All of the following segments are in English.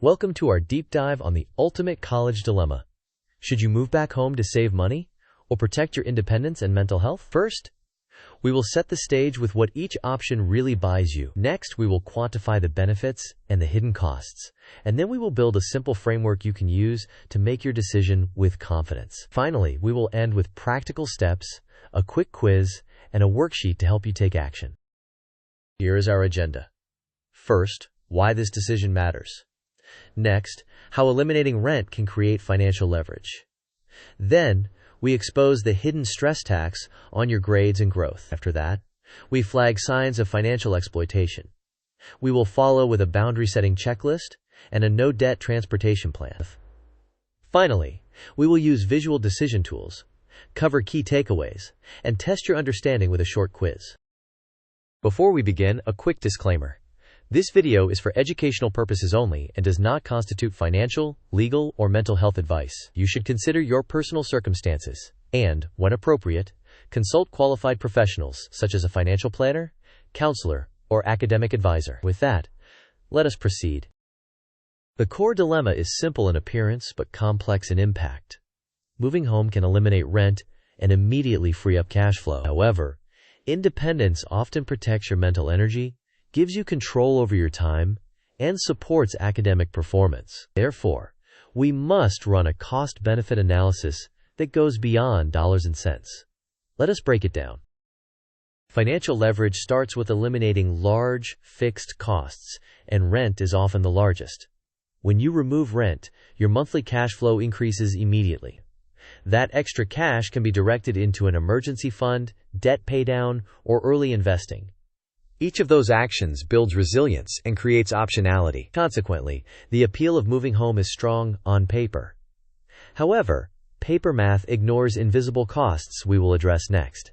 Welcome to our deep dive on the ultimate college dilemma. Should you move back home to save money or protect your independence and mental health? First, we will set the stage with what each option really buys you. Next, we will quantify the benefits and the hidden costs. And then we will build a simple framework you can use to make your decision with confidence. Finally, we will end with practical steps, a quick quiz, and a worksheet to help you take action. Here is our agenda. First, why this decision matters. Next, how eliminating rent can create financial leverage. Then, we expose the hidden stress tax on your grades and growth. After that, we flag signs of financial exploitation. We will follow with a boundary-setting checklist and a no-debt transportation plan. Finally, we will use visual decision tools, cover key takeaways, and test your understanding with a short quiz. Before we begin, a quick disclaimer. This video is for educational purposes only and does not constitute financial, legal, or mental health advice. You should consider your personal circumstances and, when appropriate, consult qualified professionals such as a financial planner, counselor, or academic advisor. With that, let us proceed. The core dilemma is simple in appearance but complex in impact. Moving home can eliminate rent and immediately free up cash flow. However, independence often protects your mental energy, gives you control over your time, and supports academic performance. Therefore, we must run a cost-benefit analysis that goes beyond dollars and cents. Let us break it down. Financial leverage starts with eliminating large, fixed costs, and rent is often the largest. When you remove rent, your monthly cash flow increases immediately. That extra cash can be directed into an emergency fund, debt paydown, or early investing. Each of those actions builds resilience and creates optionality. Consequently, the appeal of moving home is strong on paper. However, paper math ignores invisible costs we will address next.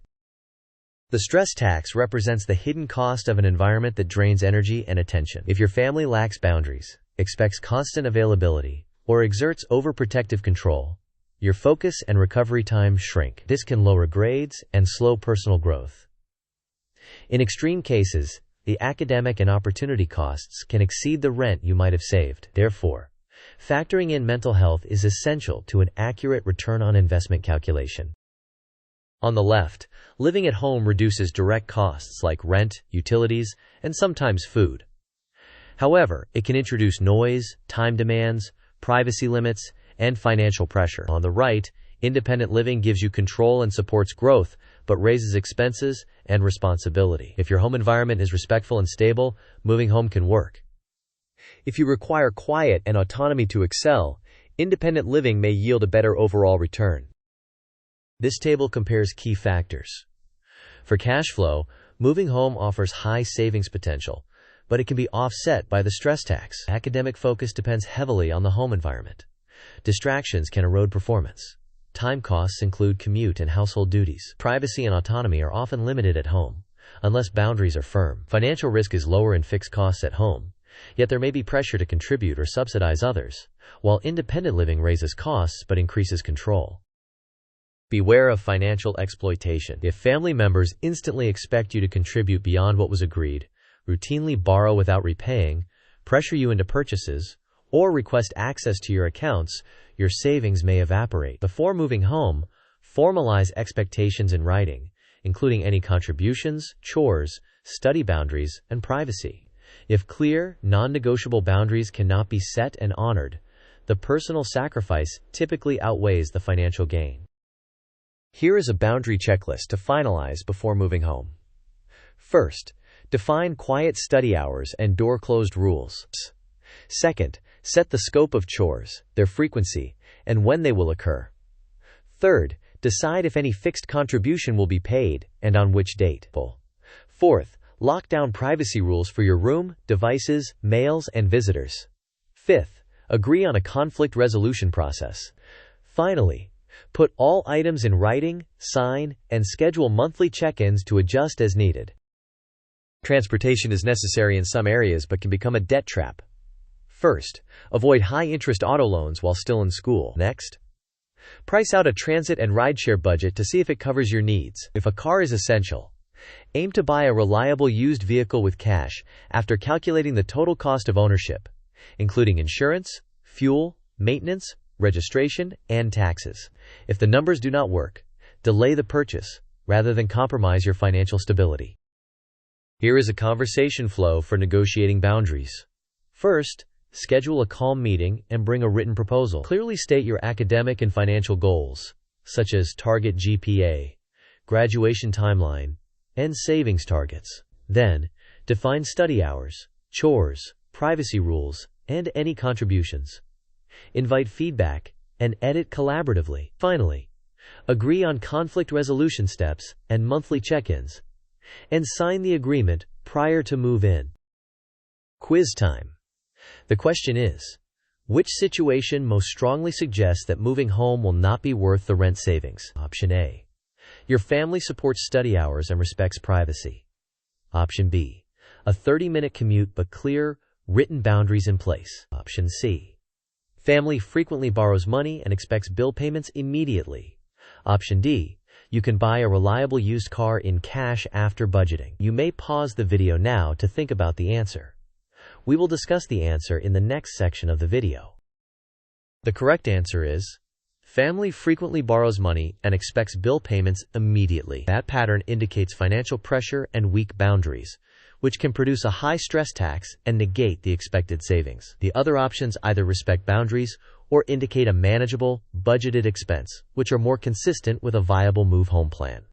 The stress tax represents the hidden cost of an environment that drains energy and attention. If your family lacks boundaries, expects constant availability, or exerts overprotective control, your focus and recovery time shrink. This can lower grades and slow personal growth. In extreme cases, the academic and opportunity costs can exceed the rent you might have saved. Therefore, factoring in mental health is essential to an accurate return on investment calculation. On the left, living at home reduces direct costs like rent, utilities, and sometimes food. However, it can introduce noise, time demands, privacy limits, and financial pressure. On the right, independent living gives you control and supports growth, but raises expenses and responsibility. If your home environment is respectful and stable, moving home can work. If you require quiet and autonomy to excel, independent living may yield a better overall return. This table compares key factors. For cash flow, moving home offers high savings potential, but it can be offset by the stress tax. Academic focus depends heavily on the home environment. Distractions can erode performance. Time costs include commute and household duties. Privacy and autonomy are often limited at home, unless boundaries are firm. Financial risk is lower in fixed costs at home, yet there may be pressure to contribute or subsidize others, while independent living raises costs but increases control. Beware of financial exploitation. If family members instantly expect you to contribute beyond what was agreed, routinely borrow without repaying, pressure you into purchases, or request access to your accounts, your savings may evaporate. Before moving home, formalize expectations in writing, including any contributions, chores, study boundaries, and privacy. If clear, non-negotiable boundaries cannot be set and honored, the personal sacrifice typically outweighs the financial gain. Here is a boundary checklist to finalize before moving home. First, define quiet study hours and door-closed rules. Second, set the scope of chores, their frequency, and when they will occur. Third, decide if any fixed contribution will be paid, and on which date. Fourth, lock down privacy rules for your room, devices, mails, and visitors. Fifth, agree on a conflict resolution process. Finally, put all items in writing, sign, and schedule monthly check-ins to adjust as needed. Transportation is necessary in some areas but can become a debt trap. First, avoid high-interest auto loans while still in school. Next, price out a transit and rideshare budget to see if it covers your needs. If a car is essential, aim to buy a reliable used vehicle with cash after calculating the total cost of ownership. including insurance, fuel, maintenance, registration, and taxes. If the numbers do not work, delay the purchase rather than compromise your financial stability. Here is a conversation flow for negotiating boundaries. First, schedule a calm meeting and bring a written proposal. Clearly state your academic and financial goals, such as target GPA, graduation timeline, and savings targets. Then, define study hours, chores, privacy rules, and any contributions. Invite feedback and edit collaboratively. Finally, agree on conflict resolution steps and monthly check-ins, and sign the agreement prior to move-in. Quiz time. The question is, which situation most strongly suggests that moving home will not be worth the rent savings? Option A. Your family supports study hours and respects privacy. Option B. A 30-minute commute but clear, written boundaries in place. Option C. Family frequently borrows money and expects bill payments immediately. Option D. You can buy a reliable used car in cash after budgeting. You may pause the video now to think about the answer. We will discuss the answer in the next section of the video. The correct answer is, family frequently borrows money and expects bill payments immediately. That pattern indicates financial pressure and weak boundaries, which can produce a high stress tax and negate the expected savings. The other options either respect boundaries or indicate a manageable, budgeted expense, which are more consistent with a viable move-home plan.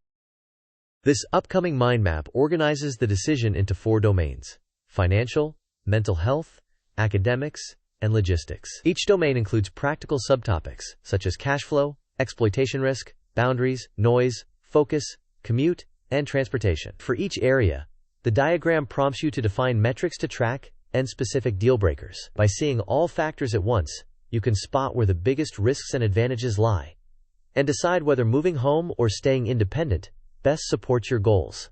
This upcoming mind map organizes the decision into 4 domains: financial, mental health, academics, and logistics. Each domain includes practical subtopics such as cash flow, exploitation risk, boundaries, noise, focus, commute, and transportation. For each area, the diagram prompts you to define metrics to track and specific deal breakers. By seeing all factors at once, you can spot where the biggest risks and advantages lie, and decide whether moving home or staying independent best supports your goals.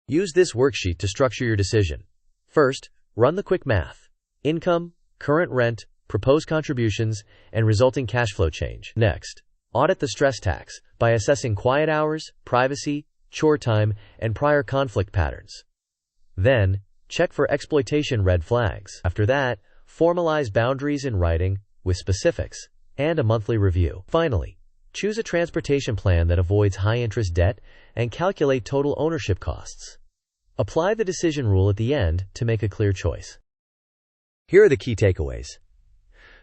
Use this worksheet to structure your decision. First, run the quick math: income, current rent, proposed contributions, and resulting cash flow change. Next, audit the stress tax by assessing quiet hours, privacy, chore time, and prior conflict patterns. Then, check for exploitation red flags. After that, formalize boundaries in writing with specifics and a monthly review. Finally, choose a transportation plan that avoids high-interest debt and calculate total ownership costs. Apply the decision rule at the end to make a clear choice. Here are the key takeaways.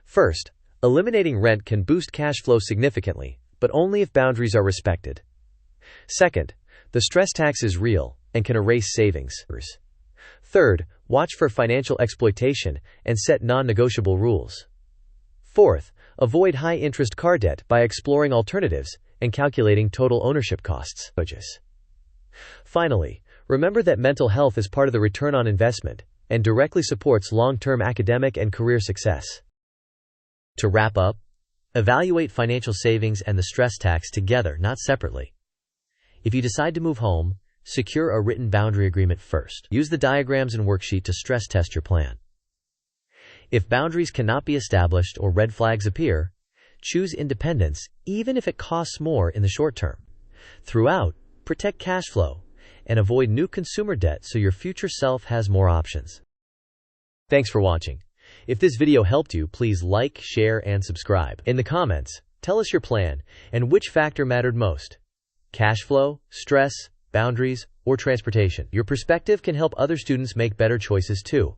First, eliminating rent can boost cash flow significantly, but only if boundaries are respected. Second, the stress tax is real and can erase savings. Third, watch for financial exploitation and set non-negotiable rules. Fourth, avoid high-interest car debt by exploring alternatives and calculating total ownership costs. Finally, remember that mental health is part of the return on investment and directly supports long-term academic and career success. To wrap up, evaluate financial savings and the stress tax together, not separately. If you decide to move home, secure a written boundary agreement first. Use the diagrams and worksheet to stress test your plan. If boundaries cannot be established or red flags appear, choose independence even if it costs more in the short term. Throughout, protect cash flow and avoid new consumer debt so your future self has more options. Thanks for watching. If this video helped you, please like, share, and subscribe. In the comments, tell us your plan and which factor mattered most: cash flow, stress, boundaries, or transportation. Your perspective can help other students make better choices too.